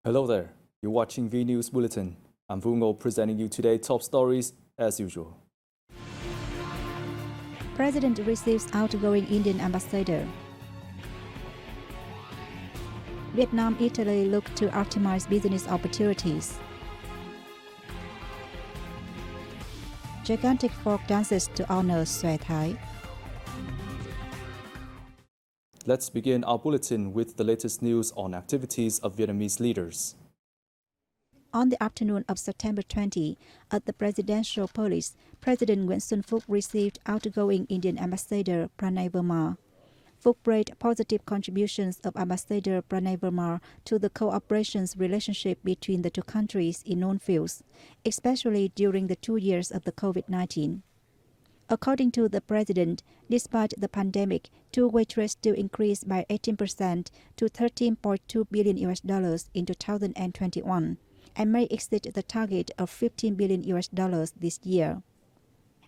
Hello there, you're watching Vnews Bulletin. I'm Vungo presenting you today top stories as usual. President receives outgoing Indian ambassador. Vietnam, Italy look to optimize business opportunities. Gigantic folk dances to honor Sue Thai. Let's begin our bulletin with the latest news on activities of Vietnamese leaders. On the afternoon of September 20, at the Presidential Palace, President Nguyễn Xuân Phúc received outgoing Indian Ambassador Pranay Verma. Phúc praised positive contributions of Ambassador Pranay Verma to the cooperation relationship between the two countries in known fields, especially during the 2 years of the COVID-19. According to the president, despite the pandemic, two-way trade still increased by 18% to $13.2 billion in 2021. And may exceed the target of $15 billion this year.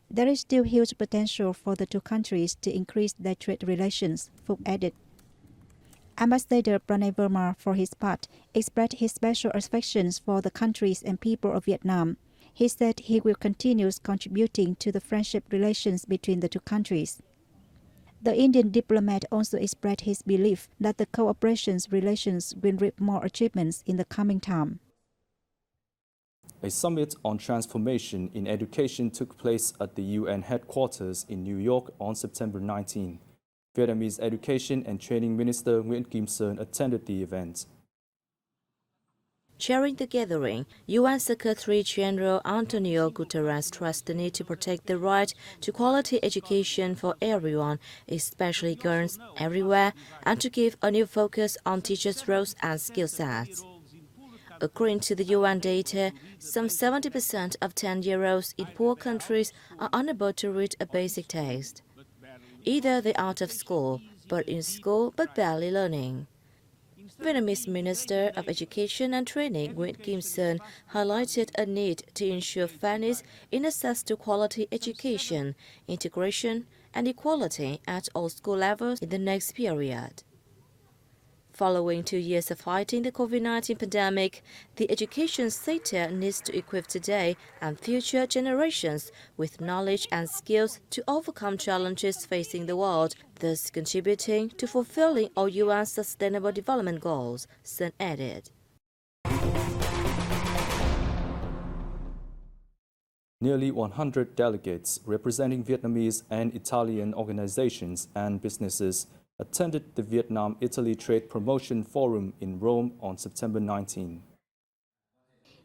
There is still huge potential for the two countries to increase their trade relations, Phúc added. Ambassador Pranay Verma, for his part, expressed his special affections for the countries and people of Vietnam. He said he will continue contributing to the friendship relations between the two countries. The Indian diplomat also expressed his belief that the cooperation relations will reap more achievements in the coming time. A summit on transformation in education took place at the UN headquarters in New York on September 19. Vietnamese Education and Training Minister Nguyễn Kim Sơn attended the event. Chairing the gathering, UN Secretary-General Antonio Guterres stressed the need to protect the right to quality education for everyone, especially girls, everywhere, and to give a new focus on teachers' roles and skill sets. According to the UN data, some 70% of 10-year-olds in poor countries are unable to read a basic text. Either they're out of school, but in school but barely learning. Vietnamese Minister of Education and Training Nguyễn Kim Sơn highlighted a need to ensure fairness in access to quality education, integration, and equality at all school levels in the next period. Following 2 years of fighting the COVID-19 pandemic, the education sector needs to equip today and future generations with knowledge and skills to overcome challenges facing the world, thus contributing to fulfilling all UN Sustainable Development Goals, Sun added. Nearly 100 delegates representing Vietnamese and Italian organizations and businesses attended the Vietnam-Italy Trade Promotion Forum in Rome on September 19.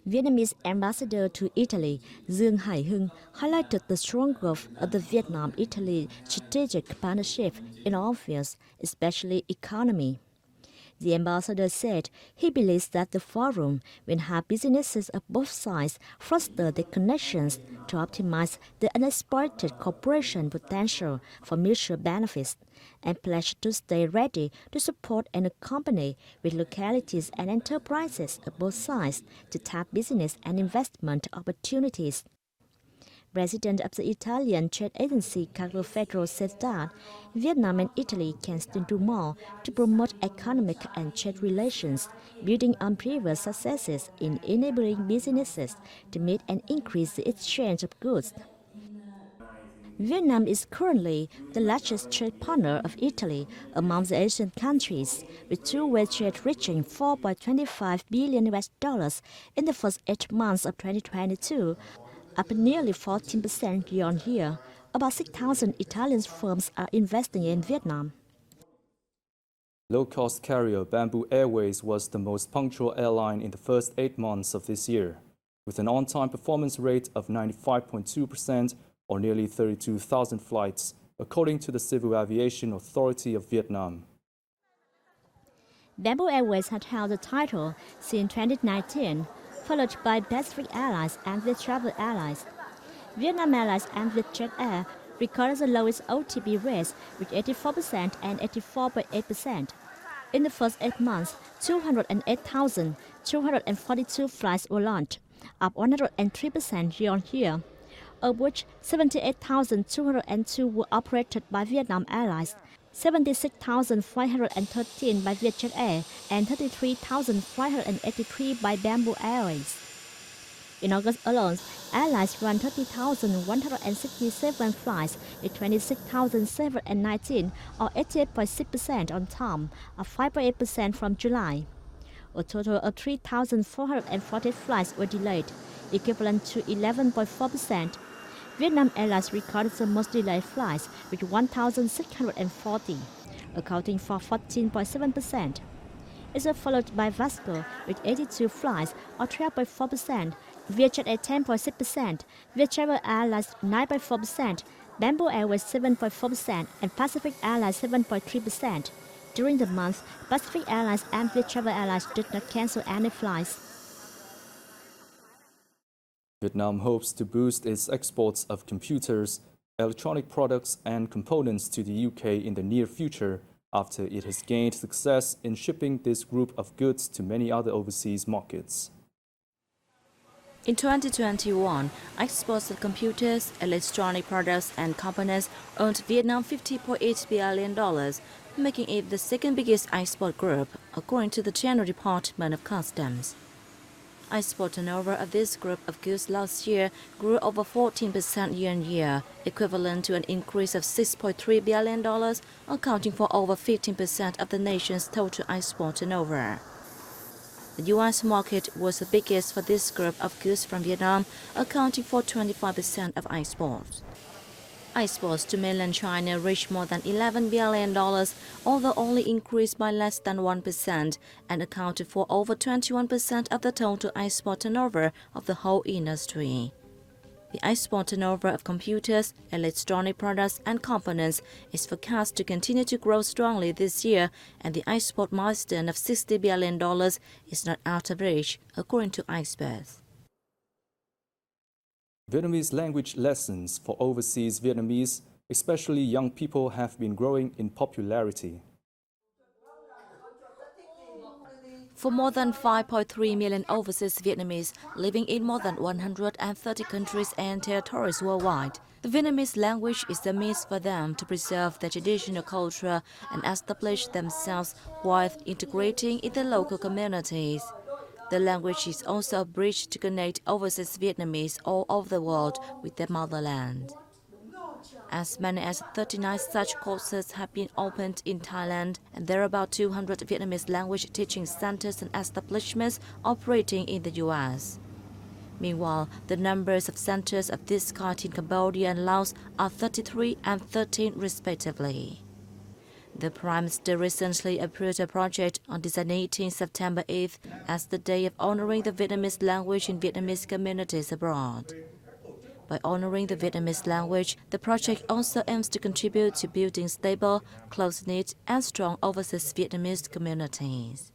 Vietnamese ambassador to Italy, Dương Hải Hưng, highlighted the strong growth of the Vietnam-Italy strategic partnership in all fields, especially economy. The ambassador said he believes that the forum will have businesses of both sides foster their connections to optimize the unexploited cooperation potential for mutual benefits, and pledged to stay ready to support and accompany with localities and enterprises of both sides to tap business and investment opportunities. President of the Italian trade agency Carlo Fedro said that Vietnam and Italy can still do more to promote economic and trade relations, building on previous successes in enabling businesses to meet and increase the exchange of goods. Vietnam is currently the largest trade partner of Italy among the Asian countries, with two-way trade reaching $4.25 billion in the first 8 months of 2022, up nearly 14% year-on-year. About 6,000 Italian firms are investing in Vietnam. Low-cost carrier Bamboo Airways was the most punctual airline in the first 8 months of this year, with an on-time performance rate of 95.2% or nearly 32,000 flights, according to the Civil Aviation Authority of Vietnam. Bamboo Airways had held the title since 2019, followed by Pacific Airlines and Viet Travel Airlines. Vietnam Airlines and Vietjet Air recorded the lowest OTP rates with 84% and 84.8%. In the first 8 months, 208,242 flights were launched, up 103% year-on-year, of which 78,202 were operated by Vietnam Airlines, 76,513 by Vietjet Air and 33,583 by Bamboo Airways. In August alone, airlines ran 30,167 flights with 26,719 or 88.6% on time, or 5.8% from July. A total of 3,440 flights were delayed, equivalent to 11.4%. Vietnam Airlines recorded the most delayed flights with 1,640, accounting for 14.7%. It was followed by Vasco with 82 flights or 12.4%, Vietjet Air 10.6%, Viettravel Airlines 9.4%, Bamboo Airways 7.4%, and Pacific Airlines 7.3%. During the month, Pacific Airlines and Viettravel Airlines did not cancel any flights. Vietnam hopes to boost its exports of computers, electronic products and components to the UK in the near future after it has gained success in shipping this group of goods to many other overseas markets. In 2021, exports of computers, electronic products and components earned Vietnam $50.8 billion, making it the second biggest export group, according to the General Department of Customs. Export turnover of this group of goods last year grew over 14% year-on-year, equivalent to an increase of $6.3 billion, accounting for over 15% of the nation's total export turnover. The U.S. market was the biggest for this group of goods from Vietnam, accounting for 25% of exports. Exports to mainland China reached more than $11 billion, although only increased by less than 1% and accounted for over 21% of the total export turnover of the whole industry. The export turnover of computers, electronic products and components is forecast to continue to grow strongly this year, and the export milestone of $60 billion is not out of reach, according to experts. Vietnamese language lessons for overseas Vietnamese, especially young people, have been growing in popularity. For more than 5.3 million overseas Vietnamese living in more than 130 countries and territories worldwide, the Vietnamese language is the means for them to preserve their traditional culture and establish themselves while integrating in the local communities. The language is also a bridge to connect overseas Vietnamese all over the world with their motherland. As many as 39 such courses have been opened in Thailand, and there are about 200 Vietnamese language teaching centers and establishments operating in the U.S. Meanwhile, the numbers of centers of this kind in Cambodia and Laos are 33 and 13 respectively. The Prime Minister recently approved a project on designating September 8th as the day of honoring the Vietnamese language in Vietnamese communities abroad. By honoring the Vietnamese language, the project also aims to contribute to building stable, close-knit and strong overseas Vietnamese communities.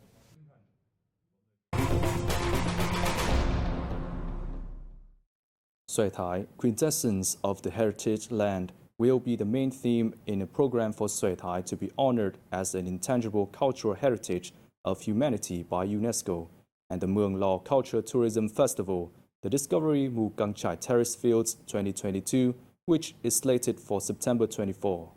Soi Thai, quintessence of the heritage land, will be the main theme in a program for Soi Thai to be honored as an intangible cultural heritage of humanity by UNESCO, and the Mueang Law Culture Tourism Festival, the Discovery Mu Cang Chai Terrace Fields 2022, which is slated for September 24.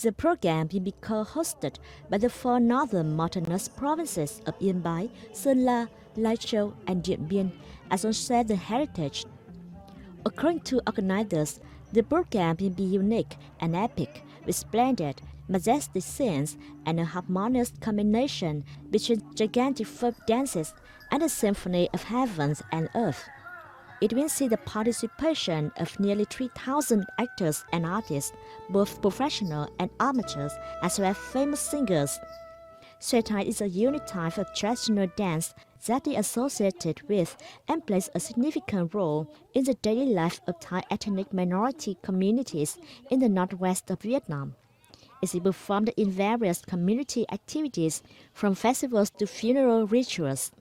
The program will be co-hosted by the four northern mountainous provinces of Yên Bái, Sơn La, Lai Châu, and Điện Biên, associated the heritage. According to organizers, the program will be unique and epic, with splendid, majestic scenes and a harmonious combination between gigantic folk dances and a symphony of heavens and earth. It will see the participation of nearly 3,000 actors and artists, both professional and amateurs, as well as famous singers. Soi Thai is a unique type of traditional dance that is associated with and plays a significant role in the daily life of Thai ethnic minority communities in the northwest of Vietnam. It is performed in various community activities, from festivals to funeral rituals.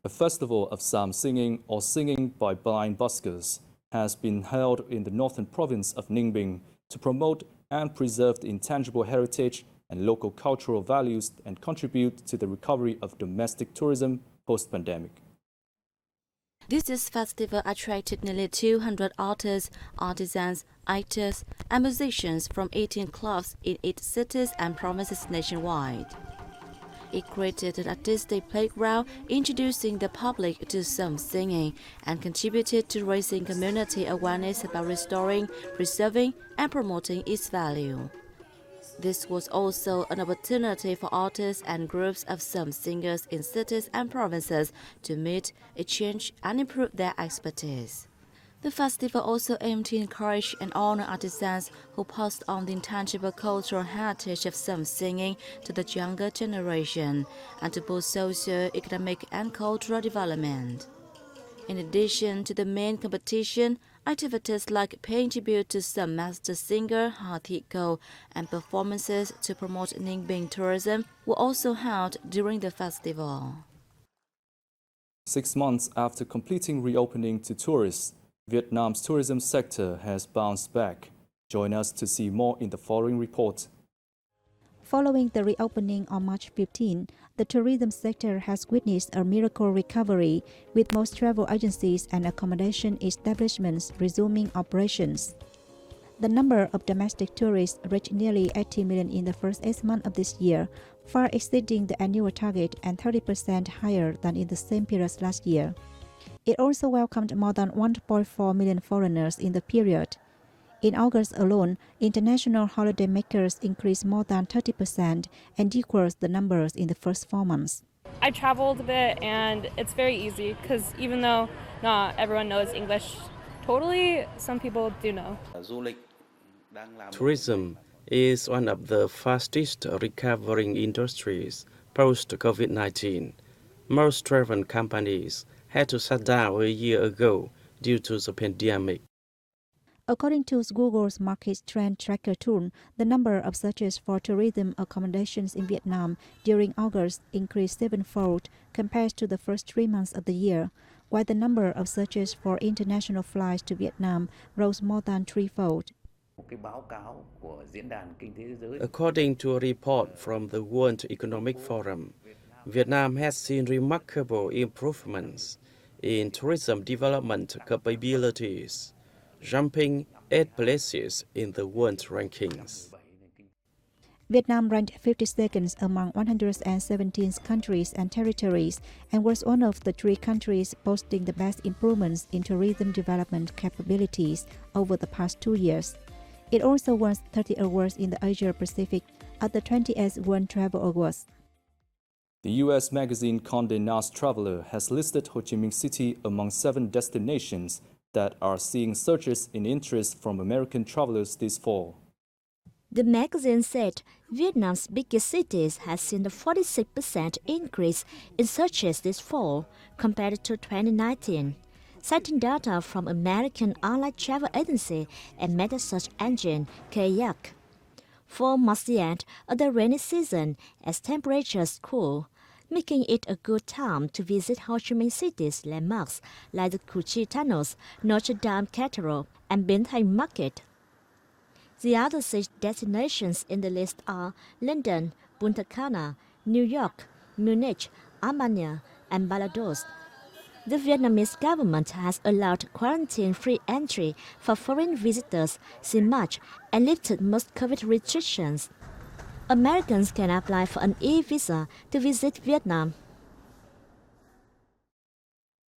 A festival of psalm singing or singing by blind buskers has been held in the northern province of Ninh Bình to promote and preserve the intangible heritage and local cultural values and contribute to the recovery of domestic tourism post-pandemic. This festival attracted nearly 200 artists, artisans, actors, and musicians from 18 clubs in 8 cities and provinces nationwide. It created an artistic playground, introducing the public to thăm singing, and contributed to raising community awareness about restoring, preserving, and promoting its value. This was also an opportunity for artists and groups of thăm singers in cities and provinces to meet, exchange, and improve their expertise. The festival also aimed to encourage and honor artisans who passed on the intangible cultural heritage of thăm singing to the younger generation and to boost socio, economic, and cultural development. In addition to the main competition, activities like paying tribute to thăm master singer Ha Thị Cầu and performances to promote Ninh Bình tourism were also held during the festival. 6 months after completing reopening to tourists, Vietnam's tourism sector has bounced back. Join us to see more in the following report. Following the reopening on March 15, the tourism sector has witnessed a miracle recovery, with most travel agencies and accommodation establishments resuming operations. The number of domestic tourists reached nearly 80 million in the first 8 months of this year, far exceeding the annual target and 30% higher than in the same period last year. It also welcomed more than 1.4 million foreigners in the period. In August alone, international holidaymakers increased more than 30% and equals the numbers in the first 4 months. I traveled a bit and it's very easy because even though not everyone knows English totally, some people do know. Tourism is one of the fastest recovering industries post-COVID-19. Most travel companies had to shut down a year ago due to the pandemic. According to Google's market trend tracker tool, the number of searches for tourism accommodations in Vietnam during August increased 7-fold compared to the first 3 months of the year, while the number of searches for international flights to Vietnam rose more than 3-fold. According to a report from the World Economic Forum, Vietnam has seen remarkable improvements in tourism development capabilities, jumping 8 places in the world rankings. Vietnam ranked 52nd among 117 countries and territories and was one of the 3 countries boasting the best improvements in tourism development capabilities over the past 2 years. It also won 30 awards in the Asia Pacific at the 28th World Travel Awards. The U.S. magazine Condé Nast Traveler has listed Ho Chi Minh City among 7 destinations that are seeing surges in interest from American travelers this fall. The magazine said Vietnam's biggest cities has seen a 46% increase in searches this fall compared to 2019, citing data from American online travel agency and meta search engine Kayak. Fall must end of the rainy season as temperatures cool, making it a good time to visit Ho Chi Minh City's landmarks like the Củ Chi Tunnels, Notre Dame Cathedral, and Bến Thành Market. The other 6 destinations in the list are London, Punta Cana, New York, Munich, Armenia, and Barbados. The Vietnamese government has allowed quarantine-free entry for foreign visitors since March and lifted most COVID restrictions. Americans can apply for an e-visa to visit Vietnam.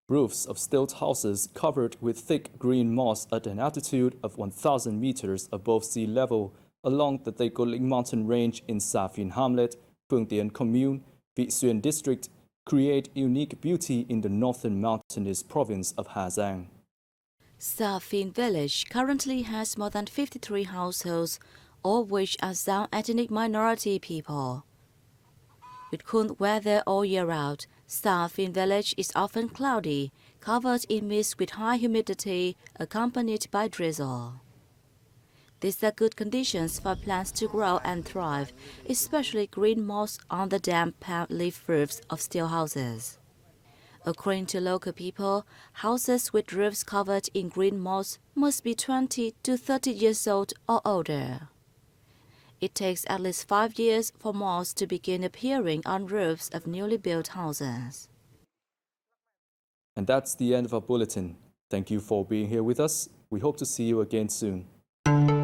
Roofs of stilt houses covered with thick green moss at an altitude of 1,000 meters above sea level along the Tây Cô Lĩnh mountain range in Sa Phiên Hamlet, Phương Tiến Commune, Vị Xuyên district create unique beauty in the northern mountainous province of Hà Giang. Sa Phiên village currently has more than 53 households, all of which are Dao ethnic minority people. With cool weather all year round, Sa Phiên village is often cloudy, covered in mist with high humidity, accompanied by drizzle. These are good conditions for plants to grow and thrive, especially green moss on the damp palm leaf roofs of still houses. According to local people, houses with roofs covered in green moss must be 20 to 30 years old or older. It takes at least 5 years for moss to begin appearing on roofs of newly built houses. And that's the end of our bulletin. Thank you for being here with us. We hope to see you again soon. Vnews.